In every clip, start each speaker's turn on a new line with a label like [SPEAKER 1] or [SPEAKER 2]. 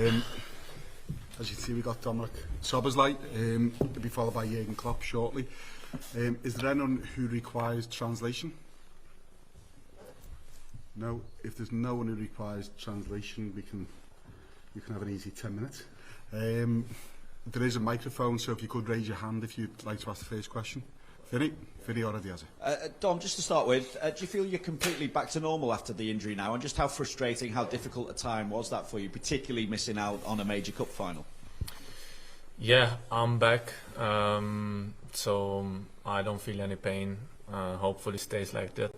[SPEAKER 1] As you see, we got Dominik Szoboszlai, to be followed by Jurgen Klopp shortly. Is there anyone who requires translation? No. If there's no one who requires translation, you can have an easy 10 minutes. There is a microphone, so if you could raise your hand if you'd like to ask the first question. Vinny already has it.
[SPEAKER 2] Dom, just to start with, do you feel you're completely back to normal after the injury now? And just how frustrating, how difficult a time was that for you, particularly missing out on a major cup final?
[SPEAKER 3] Yeah, I'm back, so I don't feel any pain. Hopefully stays like that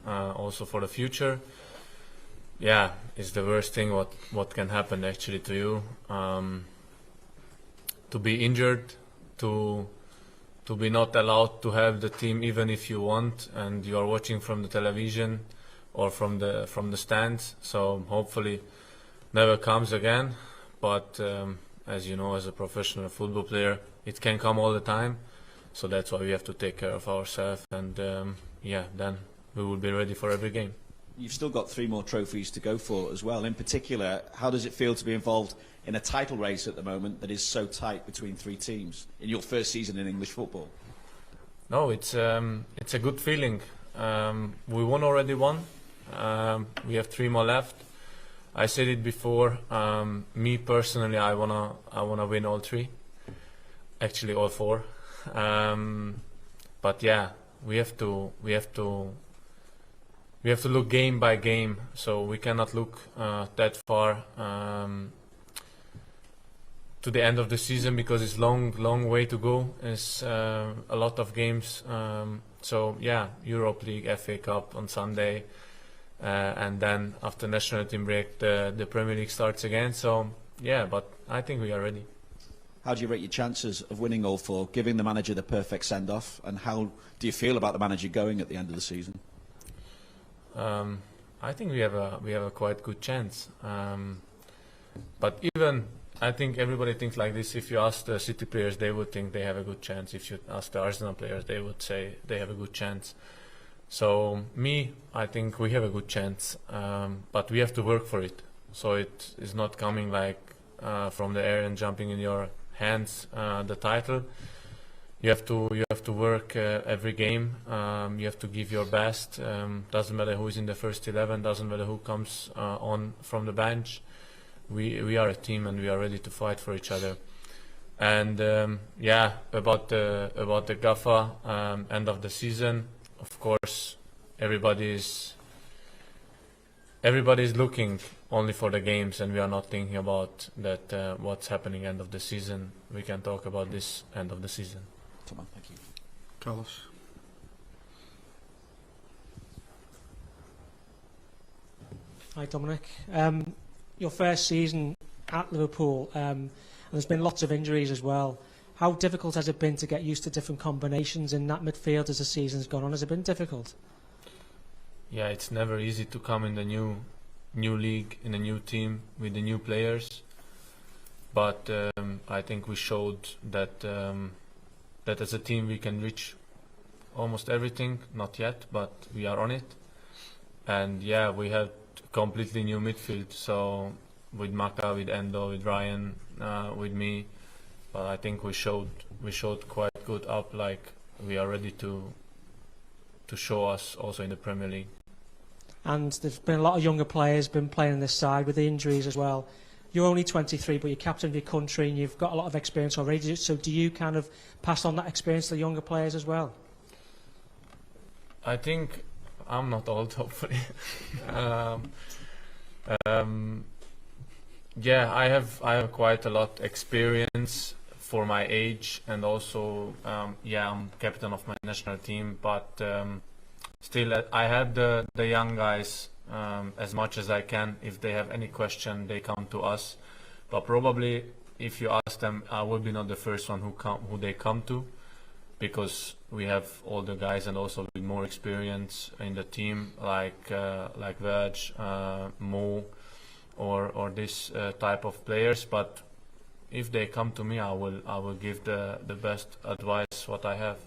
[SPEAKER 3] also for the future. Yeah, it's the worst thing what can happen actually to you. To be injured, to be not allowed to have the team even if you want, and you are watching from the television or from the stands. So hopefully never comes again. But as you know, as a professional football player, it can come all the time. So that's why we have to take care of ourselves, and yeah, then we will be ready for every game.
[SPEAKER 2] You've still got 3 more trophies to go for as well. In particular, how does it feel to be involved in a title race at the moment that is so tight between 3 teams in your first season in English football?
[SPEAKER 3] No, it's a good feeling. We won already 1. We have 3 more left. I said it before. Me personally, I wanna win all 3. Actually, all 4. But yeah, we have to look game by game. So we cannot look that far to the end of the season, because it's long way to go. It's a lot of games. So yeah, Europa League, FA Cup on Sunday, and then after national team break, the Premier League starts again. So yeah, but I think we are ready.
[SPEAKER 2] How do you rate your chances of winning all 4, giving the manager the perfect send-off, and how do you feel about the manager going at the end of the season?
[SPEAKER 3] I think we have a quite good chance. But even I think everybody thinks like this. If you ask the City players, they would think they have a good chance. If you ask the Arsenal players, they would say they have a good chance. So I think we have a good chance, but we have to work for it. So it is not coming like from the air and jumping in your hands. The title, you have to work every game. You have to give your best. Doesn't matter who is in the first 11. Doesn't matter who comes on from the bench. We are a team, and we are ready to fight for each other. And yeah, about the GAFA end of the season, of course, everybody is looking only for the games, and we are not thinking about that. What's happening end of the season? We can talk about this end of the season.
[SPEAKER 2] Come on, thank you.
[SPEAKER 1] Carlos.
[SPEAKER 4] Hi, Dominik. Your first season at Liverpool, and there's been lots of injuries as well. How difficult has it been to get used to different combinations in that midfield as the season's gone on? Has it been difficult?
[SPEAKER 3] Yeah, it's never easy to come in the new league, in a new team with the new players. But I think we showed that that as a team we can reach almost everything. Not yet, but we are on it. And yeah, we have completely new midfield. So with Maka, with Endo, with Ryan, with me, but I think we showed quite good up. Like we are ready to show us also in the Premier League.
[SPEAKER 4] And there's been a lot of younger players been playing on this side with the injuries as well. You're only 23, but you're captain of your country and you've got a lot of experience already. So do you kind of pass on that experience to the younger players as well?
[SPEAKER 3] I think I'm not old, hopefully. Yeah, I have quite a lot experience for my age, and also yeah, I'm captain of my national team. But still, I have the young guys as much as I can. If they have any question, they come to us. But probably, if you ask them, I will be not the first one who they come to, because we have all the guys and also with more experience in the team, like Verge, Mo, or this type of players. But if they come to me, I will give the best advice what I have.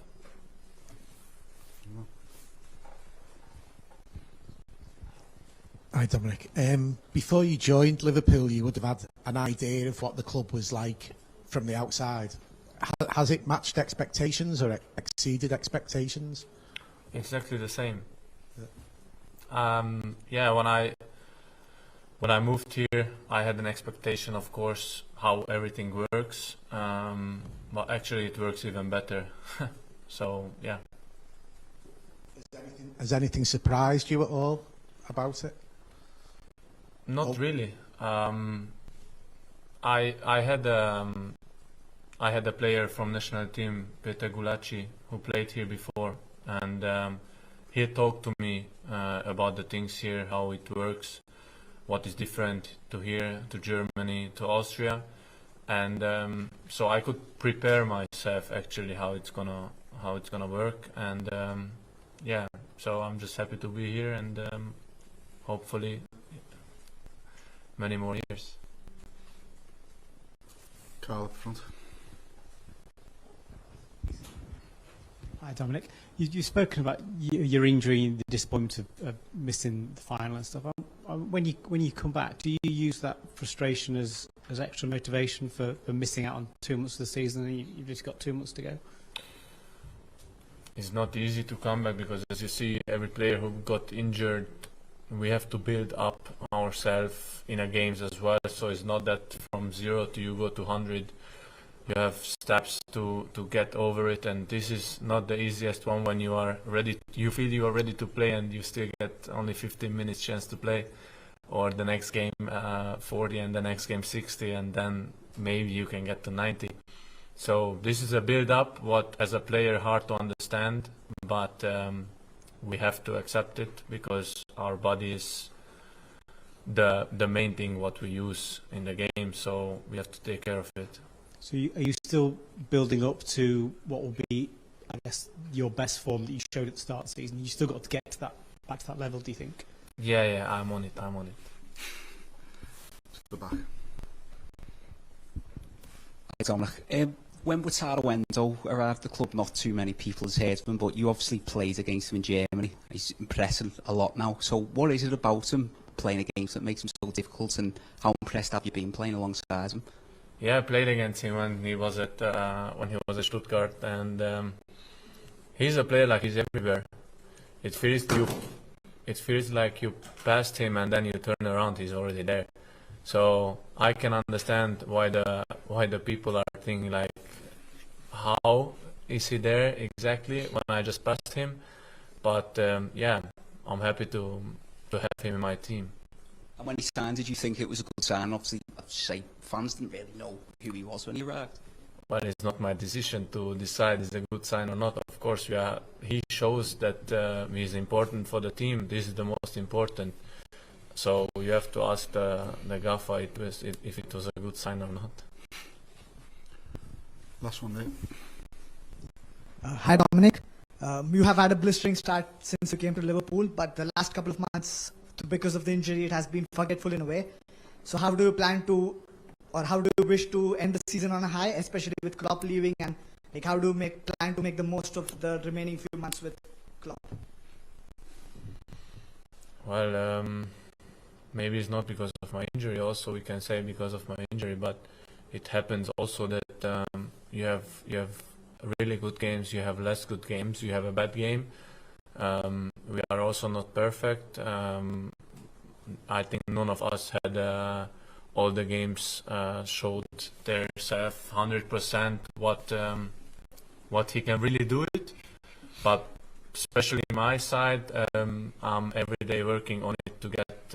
[SPEAKER 5] Hi Dominik. Before you joined Liverpool, you would have had an idea of what the club was like from the outside. Has it matched expectations or exceeded expectations?
[SPEAKER 3] Exactly the same. Yeah, when I moved here, I had an expectation, of course, how everything works. But actually, it works even better. So yeah.
[SPEAKER 5] Has anything surprised you at all about it?
[SPEAKER 3] Not really. I had a player from national team, Peter Gulaci, who played here before, and he talked to me about the things here, how it works, what is different to here, to Germany, to Austria, and so I could prepare myself actually how it's gonna work, and yeah, so I'm just happy to be here, and hopefully many more years.
[SPEAKER 1] Carl up front.
[SPEAKER 6] Hi, Dominik. You've spoken about your injury and the disappointment of missing the final and stuff. When you come back, do you use that frustration as extra motivation for missing out on 2 months of the season, and you've just got 2 months to go?
[SPEAKER 3] It's not easy to come back because, as you see, every player who got injured, we have to build up ourselves in a games as well. So it's not that from 0 to you go to 100. You have steps to get over it, and this is not the easiest one when you are ready. You feel you are ready to play, and you still get only 15 minutes chance to play, or the next game 40, and the next game 60, and then maybe you can get to 90. So this is a build-up, what as a player hard to understand, but we have to accept it because our body is the main thing what we use in the game. So we have to take care of it.
[SPEAKER 6] So are you still building up to what will be, I guess, your best form that you showed at the start of the season? You still got to get to back to that level, do you think?
[SPEAKER 3] Yeah, I'm on it.
[SPEAKER 1] The back.
[SPEAKER 7] Hi, Dominik. When Wataru Endo arrived at the club, not too many people has heard of him, but you obviously played against him in Germany. He's impressing a lot now. So what is it about him playing against that makes him so difficult, and how impressed have you been playing alongside him?
[SPEAKER 3] Yeah, I played against him when he was at Stuttgart, and he's a player like he's everywhere. It feels like you passed him and then you turn around, he's already there. So I can understand why the people are thinking like, how is he there exactly when I just passed him? But yeah, I'm happy to have him in my team.
[SPEAKER 7] And when he signed, did you think it was a good sign? Obviously, I'd say fans didn't really know who he was when he arrived.
[SPEAKER 3] But it's not my decision to decide is a good sign or not. Of course, he shows that he's important for the team. This is the most important. So you have to ask the Gaffer if it was a good sign or not.
[SPEAKER 1] Last one there.
[SPEAKER 8] Hi, Dominik. You have had a blistering start since you came to Liverpool, but the last couple of months, because of the injury, it has been forgetful in a way. So how do you plan to, or how do you wish to end the season on a high, especially with Klopp leaving, and like how do you plan to make the most of the remaining few months with Klopp?
[SPEAKER 3] Well, maybe it's not because of my injury. Also, we can say because of my injury, but it happens also that you have really good games, you have less good games, you have a bad game. We are also not perfect. I think none of us had all the games showed their self 100% what he can really do it. But especially my side, I'm every day working on it to get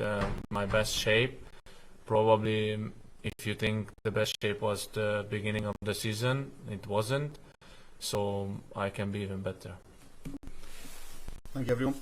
[SPEAKER 3] my best shape. Probably, if you think the best shape was the beginning of the season, it wasn't. So I can be even better.
[SPEAKER 1] Thank you, everyone.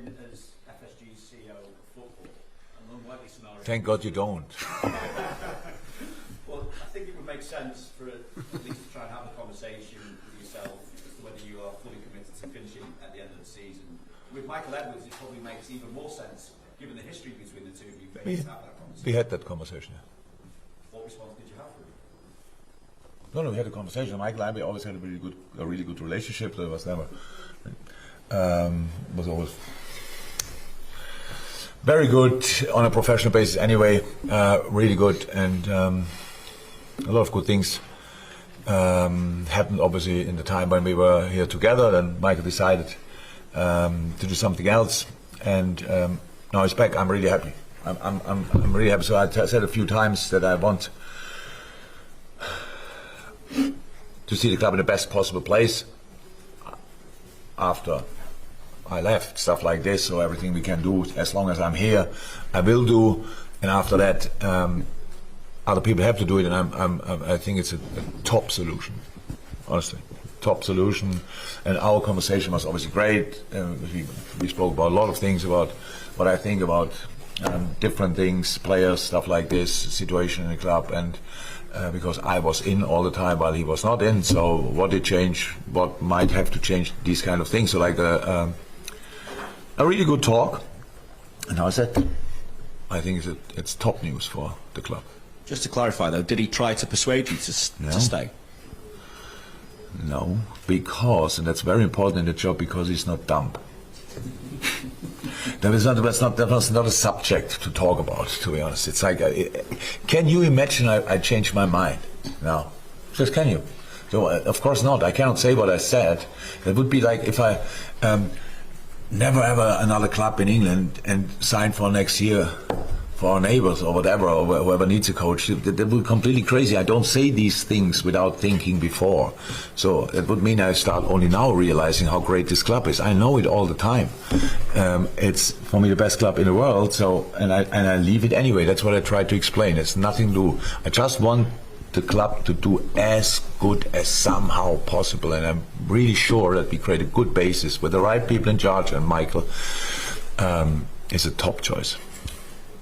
[SPEAKER 2] in as FSG's CEO of football? An unlikely scenario.
[SPEAKER 9] Thank God you don't.
[SPEAKER 2] Well, I think it would make sense for at least to try and have a conversation with yourself as to whether you are fully committed to finishing at the end of the season. With Michael Edwards, it probably makes even more sense, given the history between the two of you, to have that conversation.
[SPEAKER 9] We had that conversation, yeah.
[SPEAKER 2] What response did you have for him?
[SPEAKER 9] No, we had a conversation. Michael and I, we always had a really good relationship. There was never, was always very good on a professional basis. Anyway, really good, and a lot of good things happened. Obviously, in the time when we were here together, then Michael decided to do something else, and now he's back. I'm really happy. I'm really happy. So I said a few times that I want to see the club in the best possible place after I left, stuff like this. So everything we can do as long as I'm here, I will do. And after that, other people have to do it. And I think it's a top solution, honestly, top solution. And our conversation was obviously great. We spoke about a lot of things, about what I think about different things, players, stuff like this, situation in the club, and because I was in all the time while he was not in, so what did change, what might have to change, these kind of things. So like a really good talk, and I said, I think it's top news for the club.
[SPEAKER 2] Just to clarify though, did he try to persuade you to stay?
[SPEAKER 9] No, because, and that's very important in the job, because he's not dumb. That was not a subject to talk about, to be honest. It's like, can you imagine I changed my mind? No. Just can you? So, of course not. I cannot say what I said. That would be like if I never ever another club in England and sign for next year for our neighbors or whatever, or whoever needs a coach. That would be completely crazy. I don't say these things without thinking before. So it would mean I start only now realizing how great this club is. I know it all the time. It's for me the best club in the world. So and I leave it anyway. That's what I try to explain. It's nothing to do. I just want the club to do as good as somehow possible, and I'm really sure that we create a good basis with the right people in charge, and Michael is a top choice.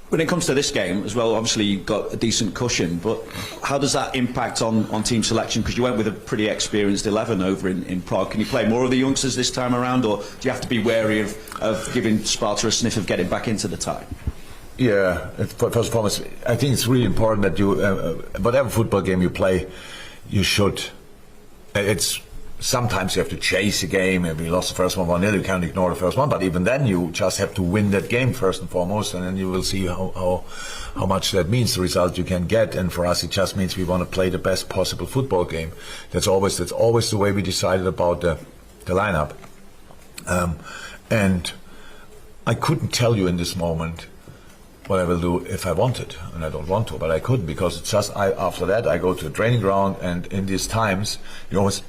[SPEAKER 2] When it comes to this game as well, obviously you've got a decent cushion, but how does that impact on team selection? Because you went with a pretty experienced 11 over in Prague. Can you play more of the youngsters this time around, or do you have to be wary of giving Sparta a sniff of getting back into the tie?
[SPEAKER 9] Yeah, first and foremost, I think it's really important that you, whatever football game you play, you should. Sometimes you have to chase a game. If you lost the first one 1-0, you can't ignore the first one. But even then, you just have to win that game first and foremost, and then you will see how much that means, the result you can get. And for us, it just means we want to play the best possible football game. That's always the way we decided about the lineup. And I couldn't tell you in this moment what I will do if I wanted, and I don't want to, but I couldn't, because it's just after that I go to a training ground, and in these times you always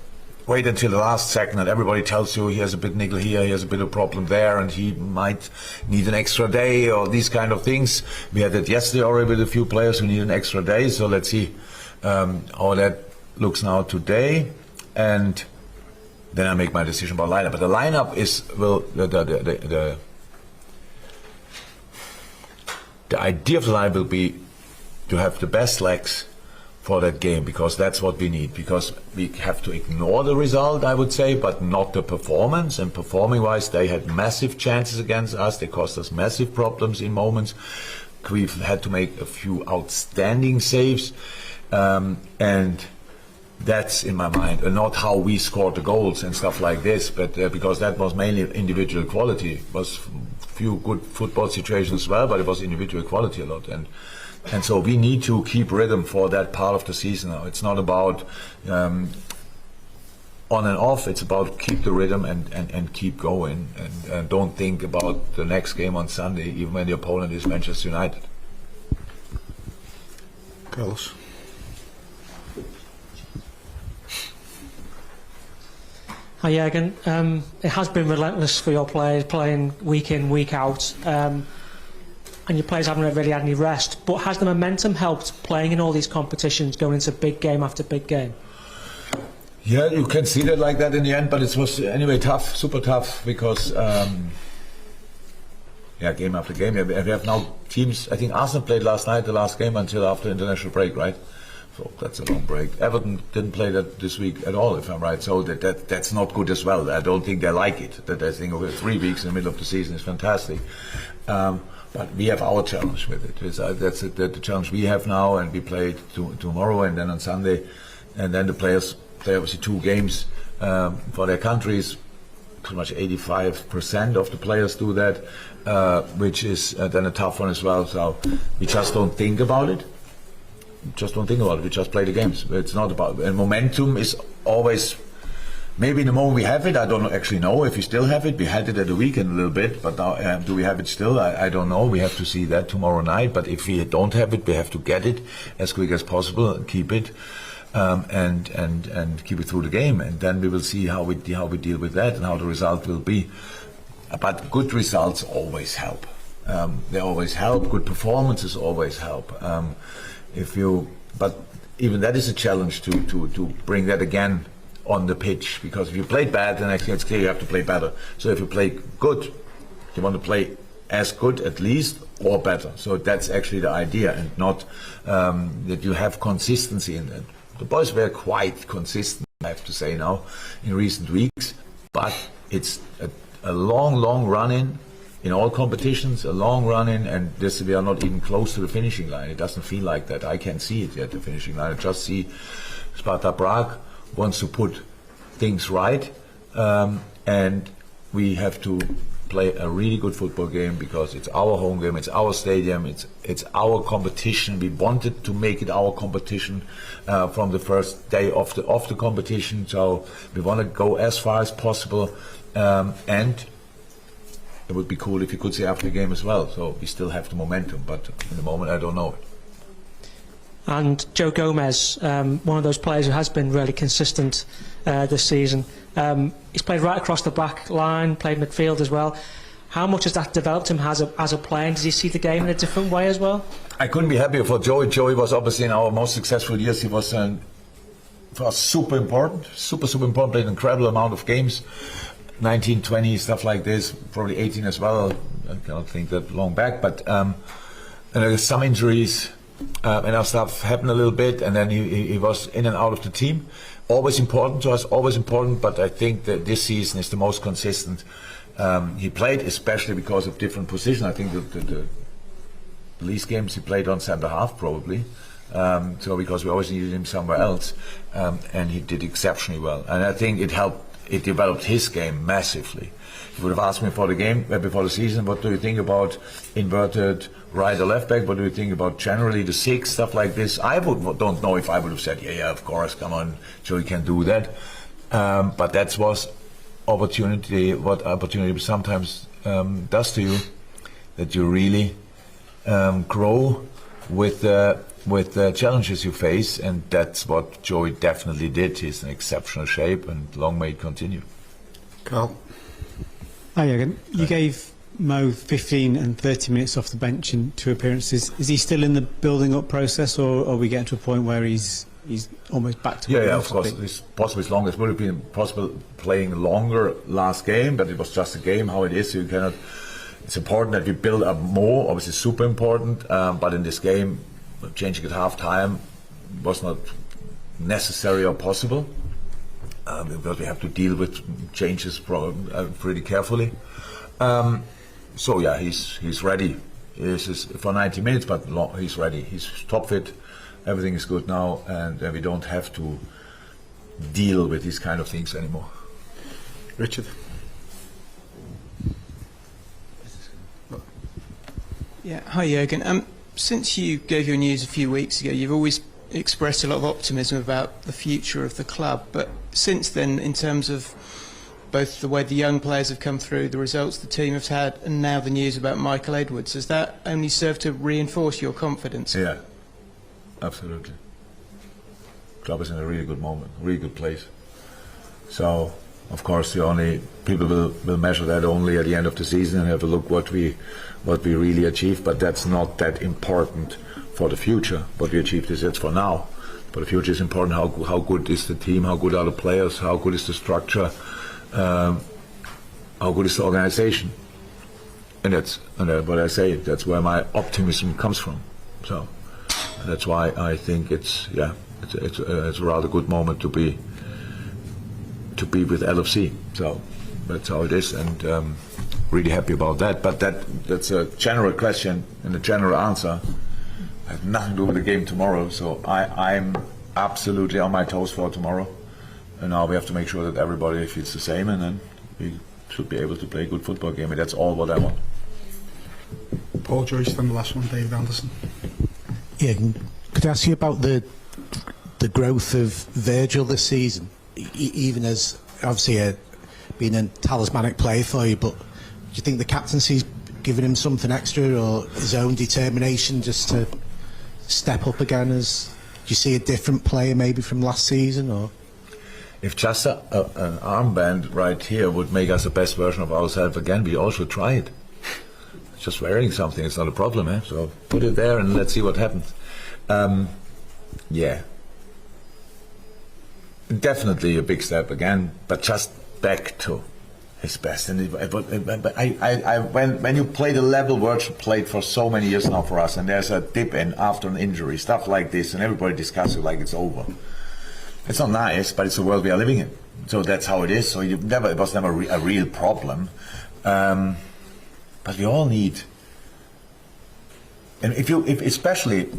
[SPEAKER 9] wait until the last second, and everybody tells you he has a bit niggle here, he has a bit of problem there, and he might need an extra day, or these kind of things. We had that yesterday already with a few players who need an extra day, so let's see how that looks now today, and then I make my decision about lineup. But the lineup is, well, the idea of the lineup will be to have the best legs for that game, because that's what we need, because we have to ignore the result, I would say, but not the performance. And performing wise, they had massive chances against us, they caused us massive problems in moments. We've had to make a few outstanding saves, and that's in my mind, and not how we scored the goals and stuff like this, but because that was mainly individual quality. It was few good football situations as well, but it was individual quality a lot, and so we need to keep rhythm for that part of the season now. It's not about on and off, it's about keep the rhythm and keep going, and don't think about the next game on Sunday, even when the opponent is Manchester United.
[SPEAKER 1] Carlos.
[SPEAKER 4] Hi Jurgen, it has been relentless for your players, playing week in, week out, and your players haven't really had any rest, but has the momentum helped playing in all these competitions, going into big game after big game?
[SPEAKER 9] Yeah, you can see that like that in the end, but it was anyway tough, super tough, because game after game. We have now teams. I think Arsenal played last night, the last game until after international break, right? So that's a long break. Everton didn't play that this week at all, if I'm right. So that's not good as well. I don't think they like it. That they think, okay, 3 weeks in the middle of the season is fantastic. But we have our challenge with it. That's the challenge we have now, and we play tomorrow and then on Sunday, and then the players play obviously 2 games for their countries. Pretty much 85% of the players do that, which is then a tough one as well. So we just don't think about it. We just play the games. It's not about, and momentum is always, maybe in the moment we have it, I don't actually know if we still have it. We had it at the weekend a little bit, but now do we have it still? I don't know. We have to see that tomorrow night. But if we don't have it, we have to get it as quick as possible and keep it, and keep it through the game, and then we will see how we deal with that and how the result will be. But good results always help. They always help. Good performances always help. But even that is a challenge to bring that again on the pitch, because if you played bad, then actually it's clear you have to play better. So if you play good, you want to play as good at least or better. So that's actually the idea, and not that you have consistency in that. The boys were quite consistent, I have to say now, in recent weeks, but it's a long run in all competitions, a long run in, and we are not even close to the finishing line. It doesn't feel like that. I can't see it yet, the finishing line. I just see Sparta Prague wants to put things right, and we have to play a really good football game, because it's our home game, it's our stadium, it's our competition. We wanted to make it our competition from the first day of the competition, so we want to go as far as possible, and it would be cool if you could say after the game as well. So we still have the momentum, but in the moment I don't know it.
[SPEAKER 4] And Joe Gomez, one of those players who has been really consistent this season. He's played right across the back line, played midfield as well. How much has that developed him as a player? And does he see the game in a different way as well?
[SPEAKER 9] I couldn't be happier for Joey. Joey was obviously in our most successful years. He was for us super important, played an incredible amount of games. 19, 20, stuff like this, probably 18 as well. I cannot think that long back, but some injuries and our stuff happened a little bit, and then he was in and out of the team. Always important to us, but I think that this season is the most consistent. He played, especially because of different positions. I think the least games he played on centre half, probably. So because we always needed him somewhere else, and he did exceptionally well. And I think it helped. It developed his game massively. If you would have asked me before the season, what do you think about inverted right or left back? What do you think about generally the 6, stuff like this? Don't know if I would have said, yeah, of course, come on, Joey can do that. But that was opportunity. What opportunity sometimes does to you, that you really grow with the challenges you face, and that's what Joey definitely did. He's in exceptional shape, and long may it continue.
[SPEAKER 1] Carl.
[SPEAKER 6] Hi, Jurgen. You gave Mo 15 and 30 minutes off the bench in 2 appearances. Is he still in the building up process, or are we getting to a point where he's almost back to?
[SPEAKER 9] Yeah, of course. It's possible as long as would have been possible playing longer last game, but it was just a game. How it is, you cannot. It's important that we build up more. Obviously, super important. But in this game, changing at half time was not necessary or possible, because we have to deal with changes pretty carefully. So yeah, he's ready. He's for 90 minutes, but he's ready. He's top fit. Everything is good now, and we don't have to deal with these kind of things anymore.
[SPEAKER 1] Richard.
[SPEAKER 10] Yeah, hi Jurgen. Since you gave your news a few weeks ago, you've always expressed a lot of optimism about the future of the club. But since then, in terms of both the way the young players have come through, the results the team has had, and now the news about Michael Edwards, has that only served to reinforce your confidence?
[SPEAKER 9] Yeah, absolutely. Club is in a really good moment, really good place. So, of course, people will measure that only at the end of the season and have a look what we really achieved. But that's not that important for the future. What we achieved is it's for now. For the future is important. How good is the team? How good are the players? How good is the structure? How good is the organization? And that's what I say. That's where my optimism comes from. So that's why I think it's a rather good moment to be with LFC. So that's how it is, and really happy about that. But that's a general question and a general answer. I have nothing to do with the game tomorrow. So I'm absolutely on my toes for tomorrow. And now we have to make sure that everybody feels the same, and then we should be able to play a good football game. And that's all what I want.
[SPEAKER 1] Paul Joyce, then the last one, David Anderson.
[SPEAKER 5] Yeah, could I ask you about the growth of Virgil this season? Even as obviously being a talismanic player for you, but do you think the captaincy's given him something extra, or his own determination just to step up again? Do you see a different player maybe from last season, or?
[SPEAKER 9] If just an armband right here would make us the best version of ourselves again, we all should try it. Just wearing something, it's not a problem, eh? So put it there and let's see what happens. Yeah, definitely a big step again, but just back to his best. And when you play the level Virgil played for so many years now for us, and there's a dip in after an injury, stuff like this, and everybody discusses it like it's over. It's not nice, but it's the world we are living in. So that's how it is. So it was never a real problem. But we all need, and especially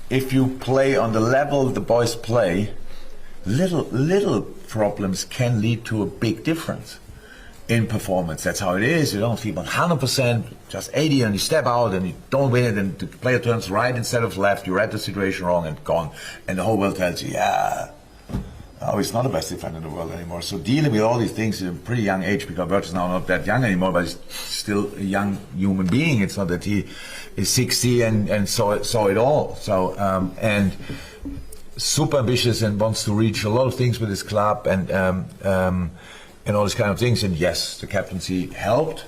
[SPEAKER 9] if you play on the level the boys play, little problems can lead to a big difference in performance. That's how it is. You don't feel 100%, just 80, and you step out and you don't win it, and the player turns right instead of left. You read the situation wrong and gone, and the whole world tells you, yeah. Oh, he's not the best defender in the world anymore. So dealing with all these things at a pretty young age, because Virgil's now not that young anymore, but he's still a young human being. It's not that he is 60 and saw it all. So and super ambitious and wants to reach a lot of things with his club and all these kind of things. And yes, the captaincy helped.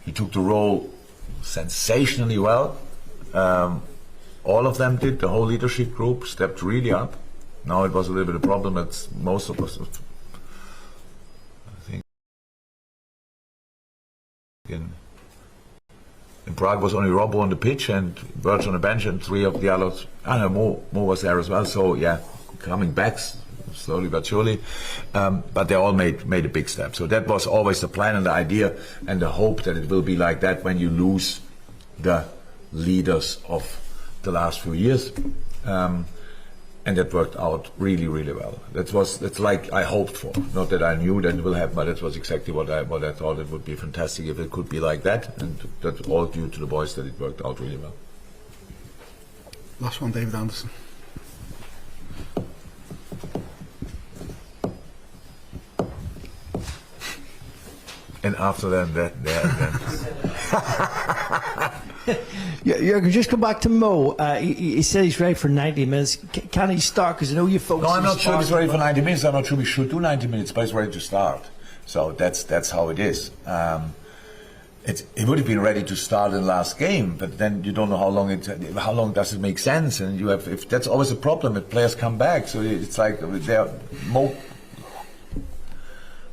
[SPEAKER 9] He took the role sensationally well. All of them did. The whole leadership group stepped really up. Now it was a little bit of a problem that most of us, I think, in Prague was only Robbo on the pitch and Virgil on the bench, and three of the others. I don't know, Mo was there as well. So yeah, coming back slowly but surely. But they all made a big step. So that was always the plan and the idea and the hope that it will be like that when you lose the leaders of the last few years, and that worked out really, really well. That's like I hoped for. Not that I knew that it will happen, but that was exactly what I thought. It would be fantastic if it could be like that, and that's all due to the boys that it worked out really well.
[SPEAKER 1] Last one, David Anderson.
[SPEAKER 9] And after that.
[SPEAKER 11] Yeah, just come back to Mo. He said he's ready for 90 minutes. Can he start? Because I know you folks.
[SPEAKER 9] No, I'm not sure he's ready for 90 minutes. I'm not sure we should do 90 minutes, but he's ready to start. So that's how it is. He would have been ready to start in the last game, but then you don't know how long does it make sense, and you have, if that's always a problem if players come back. So it's like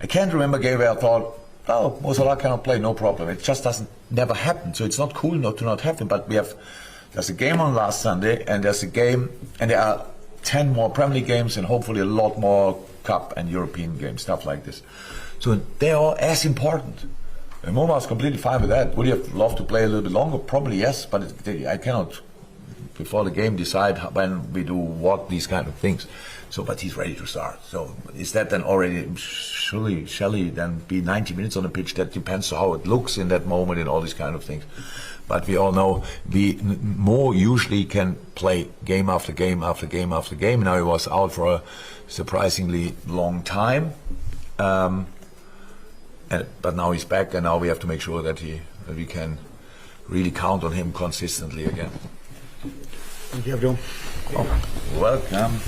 [SPEAKER 9] I can't remember a game where I thought, oh, Mo Salah cannot play, no problem. It just never happen. So it's not cool not to not happen. But there's a game on last Sunday, and there's a game, and there are 10 more Premier League games, and hopefully a lot more Cup and European games, stuff like this. So they are as important. And Mo was completely fine with that. Would he have loved to play a little bit longer? Probably yes, but I cannot, before the game, decide when we do what, these kind of things. So, but he's ready to start. So, is that then already, shall he then be 90 minutes on the pitch? That depends on how it looks in that moment and all these kind of things. But we all know Mo usually can play game after game after game after game. Now he was out for a surprisingly long time. But now he's back, and now we have to make sure that we can really count on him consistently again.
[SPEAKER 1] Thank you, everyone.
[SPEAKER 9] Oh, welcome.